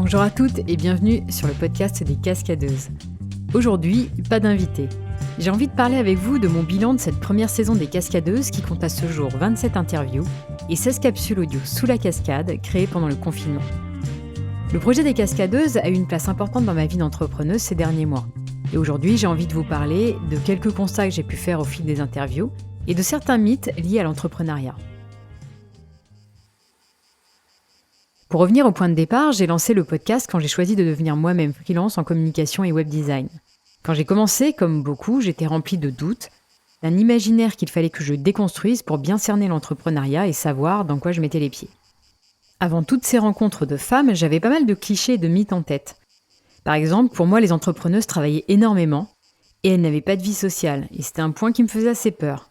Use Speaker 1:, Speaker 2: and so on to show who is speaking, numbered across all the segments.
Speaker 1: Bonjour à toutes et bienvenue sur le podcast des Cascadeuses. Aujourd'hui, pas d'invité. J'ai envie de parler avec vous de mon bilan de cette première saison des Cascadeuses qui compte à ce jour 27 interviews et 16 capsules audio sous la cascade créées pendant le confinement. Le projet des Cascadeuses a eu une place importante dans ma vie d'entrepreneuse ces derniers mois. Et aujourd'hui, j'ai envie de vous parler de quelques constats que j'ai pu faire au fil des interviews et de certains mythes liés à l'entrepreneuriat. Pour revenir au point de départ, j'ai lancé le podcast quand j'ai choisi de devenir moi-même freelance en communication et web design. Quand j'ai commencé, comme beaucoup, j'étais remplie de doutes, d'un imaginaire qu'il fallait que je déconstruise pour bien cerner l'entrepreneuriat et savoir dans quoi je mettais les pieds. Avant toutes ces rencontres de femmes, j'avais pas mal de clichés et de mythes en tête. Par exemple, pour moi, les entrepreneuses travaillaient énormément et elles n'avaient pas de vie sociale, et c'était un point qui me faisait assez peur.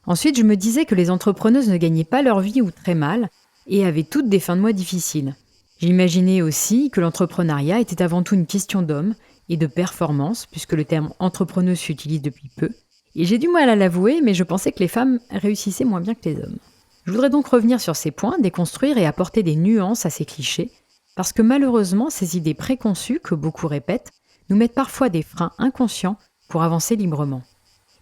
Speaker 1: Ensuite, je me disais que les entrepreneuses ne gagnaient pas leur vie ou très mal, et avaient toutes des fins de mois difficiles. J'imaginais aussi que l'entrepreneuriat était avant tout une question d'hommes et de performance, puisque le terme entrepreneuse s'utilise depuis peu. Et j'ai du mal à l'avouer, mais je pensais que les femmes réussissaient moins bien que les hommes. Je voudrais donc revenir sur ces points, déconstruire et apporter des nuances à ces clichés, parce que malheureusement, ces idées préconçues, que beaucoup répètent, nous mettent parfois des freins inconscients pour avancer librement.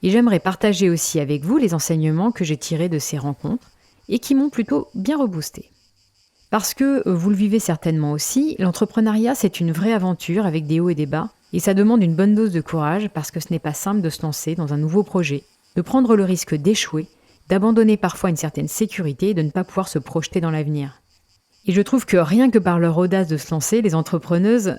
Speaker 1: Et j'aimerais partager aussi avec vous les enseignements que j'ai tirés de ces rencontres, et qui m'ont plutôt bien reboosté. Parce que, vous le vivez certainement aussi, l'entrepreneuriat c'est une vraie aventure avec des hauts et des bas, et ça demande une bonne dose de courage parce que ce n'est pas simple de se lancer dans un nouveau projet, de prendre le risque d'échouer, d'abandonner parfois une certaine sécurité et de ne pas pouvoir se projeter dans l'avenir. Et je trouve que rien que par leur audace de se lancer, les entrepreneuses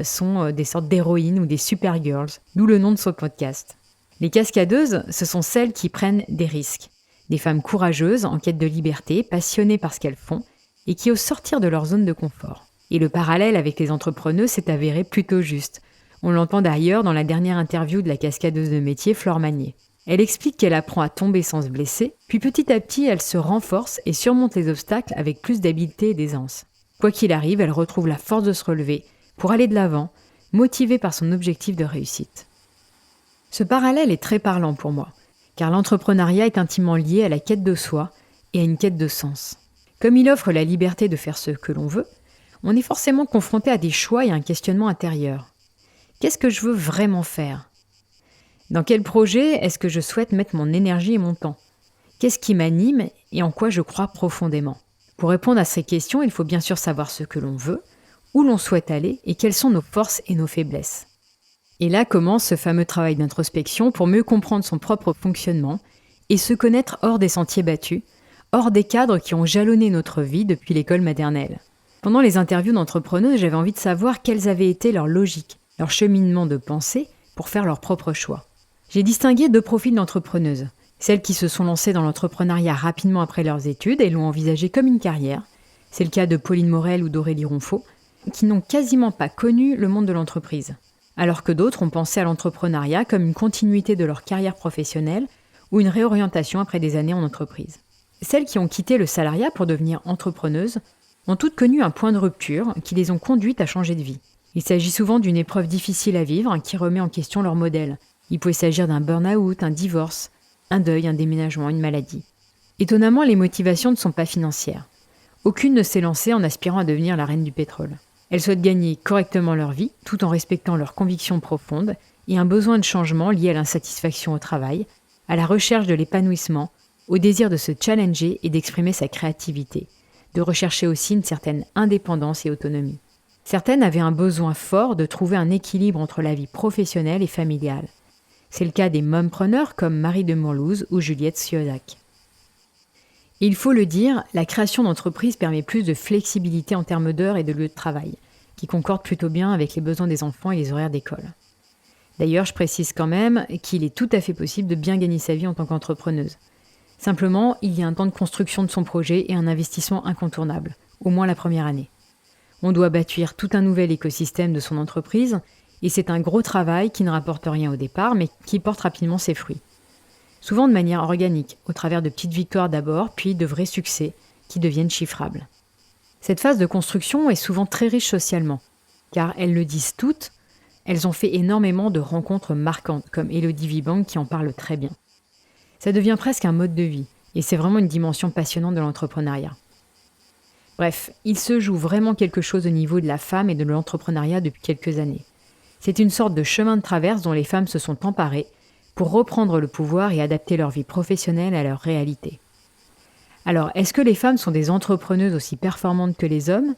Speaker 1: sont des sortes d'héroïnes ou des super girls, d'où le nom de ce podcast. Les cascadeuses, ce sont celles qui prennent des risques. Des femmes courageuses, en quête de liberté, passionnées par ce qu'elles font, et qui osent sortir de leur zone de confort. Et le parallèle avec les entrepreneuses s'est avéré plutôt juste. On l'entend d'ailleurs dans la dernière interview de la cascadeuse de métier, Flore Magnier. Elle explique qu'elle apprend à tomber sans se blesser, puis petit à petit elle se renforce et surmonte les obstacles avec plus d'habileté et d'aisance. Quoi qu'il arrive, elle retrouve la force de se relever, pour aller de l'avant, motivée par son objectif de réussite. Ce parallèle est très parlant pour moi. Car l'entrepreneuriat est intimement lié à la quête de soi et à une quête de sens. Comme il offre la liberté de faire ce que l'on veut, on est forcément confronté à des choix et à un questionnement intérieur. Qu'est-ce que je veux vraiment faire ? Dans quel projet est-ce que je souhaite mettre mon énergie et mon temps ? Qu'est-ce qui m'anime et en quoi je crois profondément ? Pour répondre à ces questions, il faut bien sûr savoir ce que l'on veut, où l'on souhaite aller et quelles sont nos forces et nos faiblesses. Et là commence ce fameux travail d'introspection pour mieux comprendre son propre fonctionnement et se connaître hors des sentiers battus, hors des cadres qui ont jalonné notre vie depuis l'école maternelle. Pendant les interviews d'entrepreneuses, j'avais envie de savoir quelles avaient été leurs logiques, leur cheminement de pensée pour faire leurs propres choix. J'ai distingué deux profils d'entrepreneuses. Celles qui se sont lancées dans l'entrepreneuriat rapidement après leurs études et l'ont envisagé comme une carrière. C'est le cas de Pauline Morel ou d'Aurélie Ronfaux, qui n'ont quasiment pas connu le monde de l'entreprise. Alors que d'autres ont pensé à l'entrepreneuriat comme une continuité de leur carrière professionnelle ou une réorientation après des années en entreprise. Celles qui ont quitté le salariat pour devenir entrepreneuses ont toutes connu un point de rupture qui les ont conduites à changer de vie. Il s'agit souvent d'une épreuve difficile à vivre qui remet en question leur modèle. Il peut s'agir d'un burn-out, un divorce, un deuil, un déménagement, une maladie. Étonnamment, les motivations ne sont pas financières. Aucune ne s'est lancée en aspirant à devenir la reine du pétrole. Elles souhaitent gagner correctement leur vie, tout en respectant leurs convictions profondes et un besoin de changement lié à l'insatisfaction au travail, à la recherche de l'épanouissement, au désir de se challenger et d'exprimer sa créativité, de rechercher aussi une certaine indépendance et autonomie. Certaines avaient un besoin fort de trouver un équilibre entre la vie professionnelle et familiale. C'est le cas des mompreneurs comme Marie de Mourlouze ou Juliette Siozac. Et il faut le dire, la création d'entreprises permet plus de flexibilité en termes d'heures et de lieux de travail, qui concordent plutôt bien avec les besoins des enfants et les horaires d'école. D'ailleurs, je précise quand même qu'il est tout à fait possible de bien gagner sa vie en tant qu'entrepreneuse. Simplement, il y a un temps de construction de son projet et un investissement incontournable, au moins la première année. On doit bâtir tout un nouvel écosystème de son entreprise, et c'est un gros travail qui ne rapporte rien au départ, mais qui porte rapidement ses fruits. Souvent de manière organique, au travers de petites victoires d'abord, puis de vrais succès, qui deviennent chiffrables. Cette phase de construction est souvent très riche socialement, car elles le disent toutes, elles ont fait énormément de rencontres marquantes, comme Élodie Vibank qui en parle très bien. Ça devient presque un mode de vie, et c'est vraiment une dimension passionnante de l'entrepreneuriat. Bref, il se joue vraiment quelque chose au niveau de la femme et de l'entrepreneuriat depuis quelques années. C'est une sorte de chemin de traverse dont les femmes se sont emparées pour reprendre le pouvoir et adapter leur vie professionnelle à leur réalité. Alors, est-ce que les femmes sont des entrepreneuses aussi performantes que les hommes ?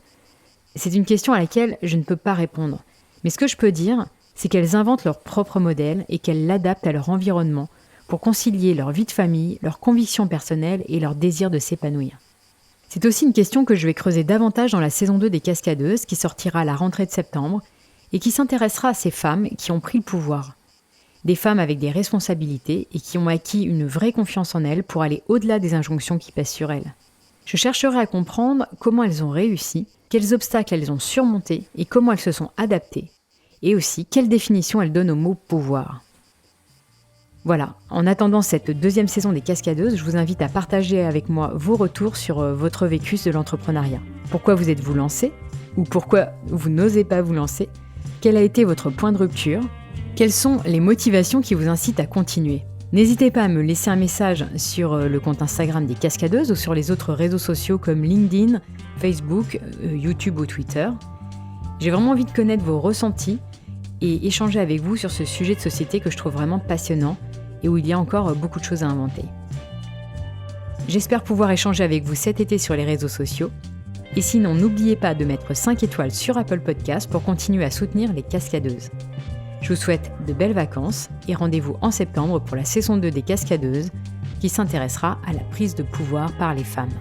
Speaker 1: C'est une question à laquelle je ne peux pas répondre. Mais ce que je peux dire, c'est qu'elles inventent leur propre modèle et qu'elles l'adaptent à leur environnement pour concilier leur vie de famille, leurs convictions personnelles et leur désir de s'épanouir. C'est aussi une question que je vais creuser davantage dans la saison 2 des Cascadeuses qui sortira à la rentrée de septembre et qui s'intéressera à ces femmes qui ont pris le pouvoir. Des femmes avec des responsabilités et qui ont acquis une vraie confiance en elles pour aller au-delà des injonctions qui pèsent sur elles. Je chercherai à comprendre comment elles ont réussi, quels obstacles elles ont surmontés et comment elles se sont adaptées. Et aussi, quelle définition elles donnent au mot « pouvoir ». Voilà, en attendant cette deuxième saison des Cascadeuses, je vous invite à partager avec moi vos retours sur votre vécu de l'entrepreneuriat. Pourquoi vous êtes-vous lancé ? Ou pourquoi vous n'osez pas vous lancer ? Quel a été votre point de rupture ? Quelles sont les motivations qui vous incitent à continuer ? N'hésitez pas à me laisser un message sur le compte Instagram des Cascadeuses ou sur les autres réseaux sociaux comme LinkedIn, Facebook, YouTube ou Twitter. J'ai vraiment envie de connaître vos ressentis et échanger avec vous sur ce sujet de société que je trouve vraiment passionnant et où il y a encore beaucoup de choses à inventer. J'espère pouvoir échanger avec vous cet été sur les réseaux sociaux. Et sinon, n'oubliez pas de mettre 5 étoiles sur Apple Podcasts pour continuer à soutenir les Cascadeuses. Je vous souhaite de belles vacances et rendez-vous en septembre pour la saison 2 des Cascadeuses qui s'intéressera à la prise de pouvoir par les femmes.